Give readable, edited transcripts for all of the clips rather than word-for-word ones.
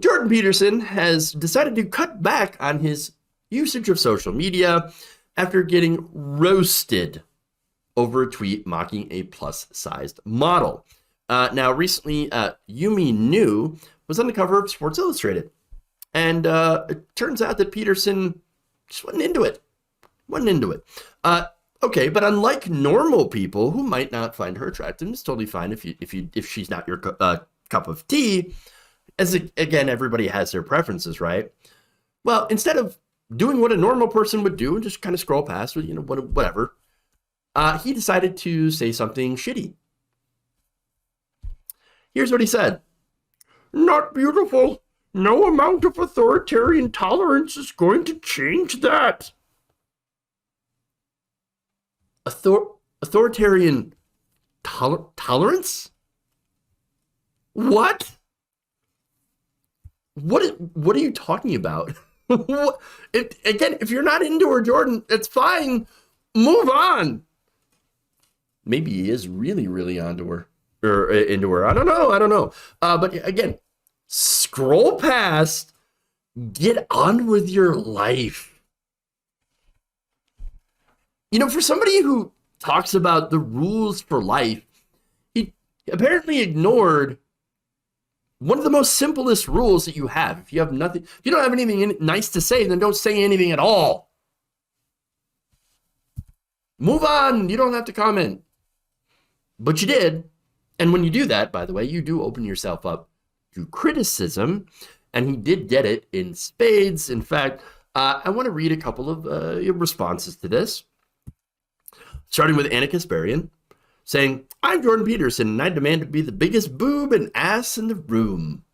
Jordan Peterson has decided to cut back on his usage of social media after getting roasted over a tweet mocking a plus-sized model. Now, recently, Yumi Nu was on the cover of Sports Illustrated, and it turns out that Peterson just wasn't into it. Wasn't into it. Okay, but unlike normal people who might not find her attractive, it's totally fine if she's not your cup of tea. Again, everybody has their preferences, right? Well, instead of doing what a normal person would do and just kind of scroll past, whatever, he decided to say something shitty. Here's what he said: "Not beautiful. No amount of authoritarian tolerance is going to change that." Authoritarian tolerance? What? What are you talking about? If you're not into her, Jordan, it's fine. Move on. Maybe he is really, really onto her or into her. I don't know. But again, scroll past. Get on with your life. For somebody who talks about the rules for life, he apparently ignored one of the most simplest rules that you have. If you don't have anything nice to say, then don't say anything at all. Move on. You don't have to comment. But you did. And when you do that, by the way, you do open yourself up to criticism. And he did get it in spades. In fact, I want to read a couple of responses to this. Starting with Anna Kasparian, saying, "I'm Jordan Peterson, and I demand to be the biggest boob and ass in the room."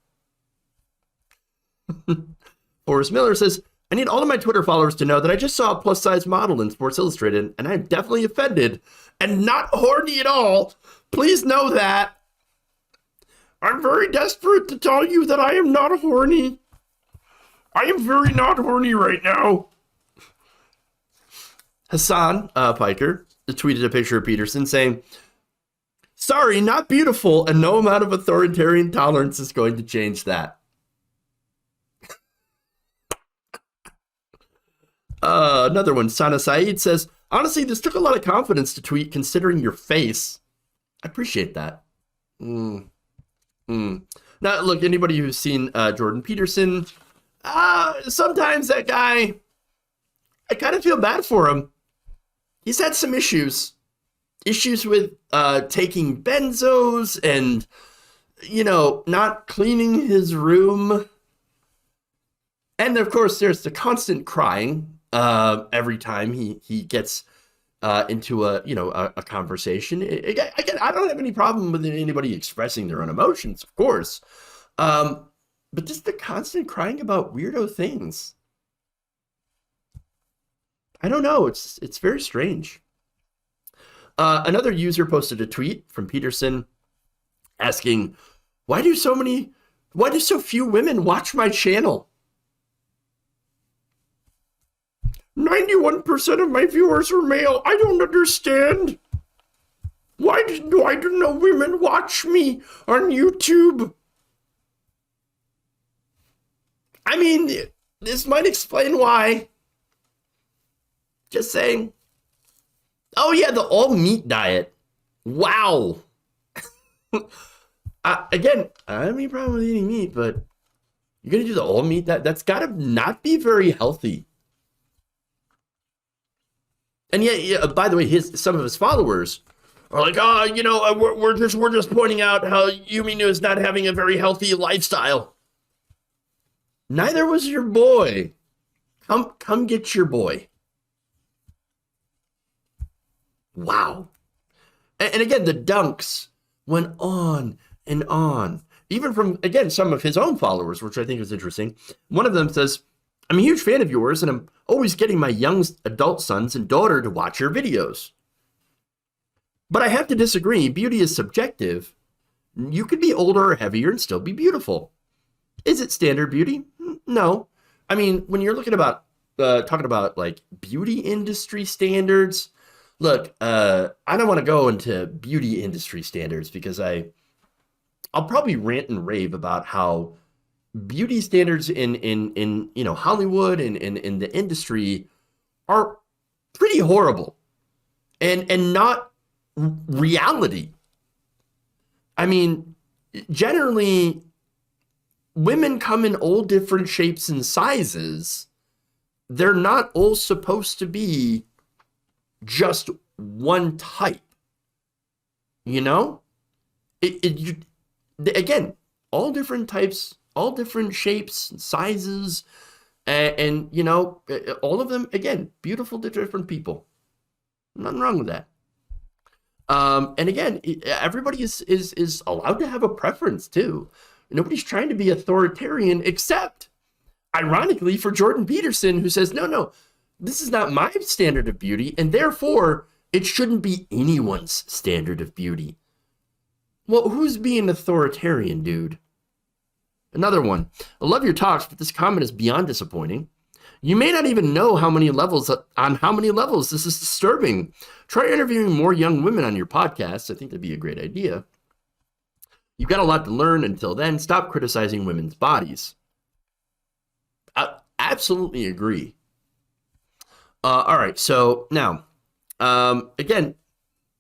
Forrest Miller says, "I need all of my Twitter followers to know that I just saw a plus-size model in Sports Illustrated, and I'm definitely offended and not horny at all. Please know that. I'm very desperate to tell you that I am not horny. I am very not horny right now." Hassan Piker tweeted a picture of Peterson saying, "Sorry, not beautiful, and no amount of authoritarian tolerance is going to change that." Another one, Sana Saeed says, "Honestly, this took a lot of confidence to tweet considering your face." I appreciate that. Now, look, anybody who's seen Jordan Peterson, sometimes that guy, I kind of feel bad for him. He's had some issues with taking benzos and, not cleaning his room. And of course, there's the constant crying every time he gets into a conversation. Again, I don't have any problem with anybody expressing their own emotions, of course. But just the constant crying about weirdo things. I don't know. It's very strange. Another user posted a tweet from Peterson asking, why do so few women watch my channel? 91% of my viewers are male. I don't understand. Why do no women watch me on YouTube? I mean, this might explain why. Just saying. Oh yeah, the all meat diet. Wow. Again, I don't have any problem with eating meat, but you're gonna do the all meat diet? That's gotta not be very healthy. And yeah, by the way, some of his followers are like, we're just pointing out how Yumi Nu is not having a very healthy lifestyle. Neither was your boy. Come get your boy. Wow. And again, the dunks went on and on. Even from, again, some of his own followers, which I think is interesting. One of them says, "I'm a huge fan of yours, and I'm always getting my young adult sons and daughter to watch your videos. But I have to disagree. Beauty is subjective. You could be older or heavier and still be beautiful. Is it standard beauty? No. I mean, when you're talking about like beauty industry standards, look, I don't want to go into beauty industry standards because I'll probably rant and rave about how beauty standards in Hollywood and in the industry are pretty horrible and not reality. I mean, generally, women come in all different shapes and sizes. They're not all supposed to be just one type. Again, all different types, all different shapes, sizes, and all of them, again, beautiful to different people. Nothing wrong with that. And again, everybody is allowed to have a preference too. Nobody's trying to be authoritarian, except, ironically, for Jordan Peterson, who says, no, this is not my standard of beauty, and therefore it shouldn't be anyone's standard of beauty. Well, who's being authoritarian, dude? Another one. I love your talks, but this comment is beyond disappointing. You may not even know on how many levels this is disturbing. Try interviewing more young women on your podcast. I think that'd be a great idea. You've got a lot to learn. Until then, stop criticizing women's bodies. I absolutely agree. All right, so now, again,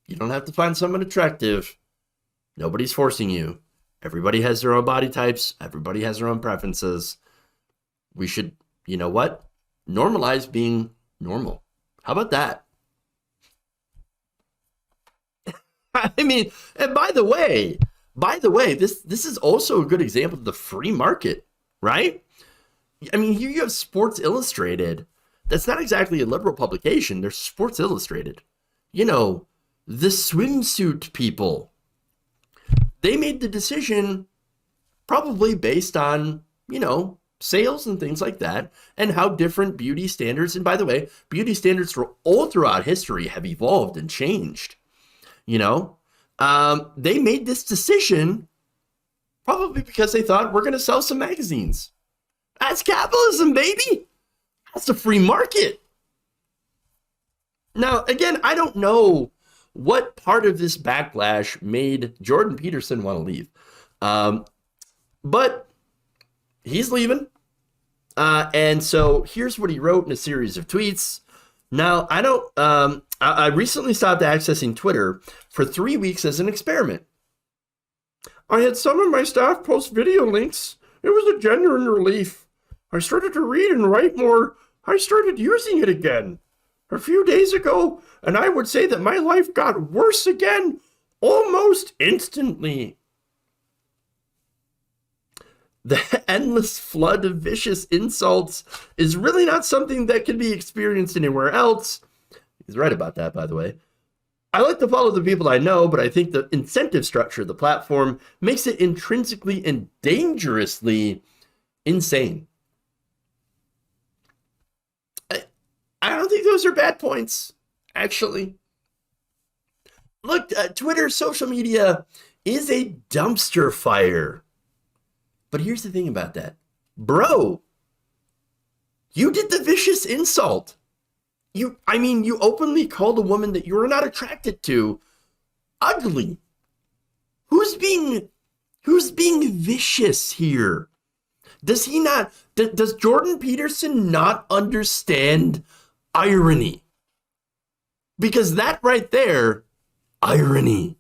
you don't have to find someone attractive. Nobody's forcing you. Everybody has their own body types. Everybody has their own preferences. We should, you know what? Normalize being normal. How about that? I mean, and by the way, this is also a good example of the free market, right? I mean, here you have Sports Illustrated. That's not exactly a liberal publication. There's Sports Illustrated. The swimsuit people. They made the decision probably based on, sales and things like that, and how different beauty standards, and by the way, beauty standards all throughout history have evolved and changed. They made this decision probably because they thought, we're going to sell some magazines. That's capitalism, baby. That's a free market. Now, again, I don't know what part of this backlash made Jordan Peterson want to leave. But he's leaving. And so here's what he wrote in a series of tweets. Now, I recently stopped accessing Twitter for 3 weeks as an experiment. I had some of my staff post video links. It was a genuine relief. I started to read and write more. I started using it again a few days ago, and I would say that my life got worse again almost instantly. The endless flood of vicious insults is really not something that can be experienced anywhere else. He's right about that, by the way. I like to follow the people I know, but I think the incentive structure of the platform makes it intrinsically and dangerously insane. I don't think those are bad points, actually. Look, Twitter, social media is a dumpster fire. But here's the thing about that. Bro, you did the vicious insult. You openly called a woman that you were not attracted to ugly. Who's being vicious here? Does Jordan Peterson not understand irony? Because that right there, irony.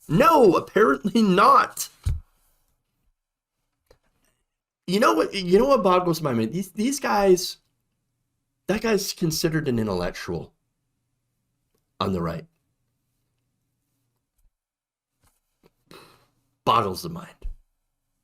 No, apparently not. You know what boggles my mind? These guys, that guy's considered an intellectual on the right. Boggles the mind.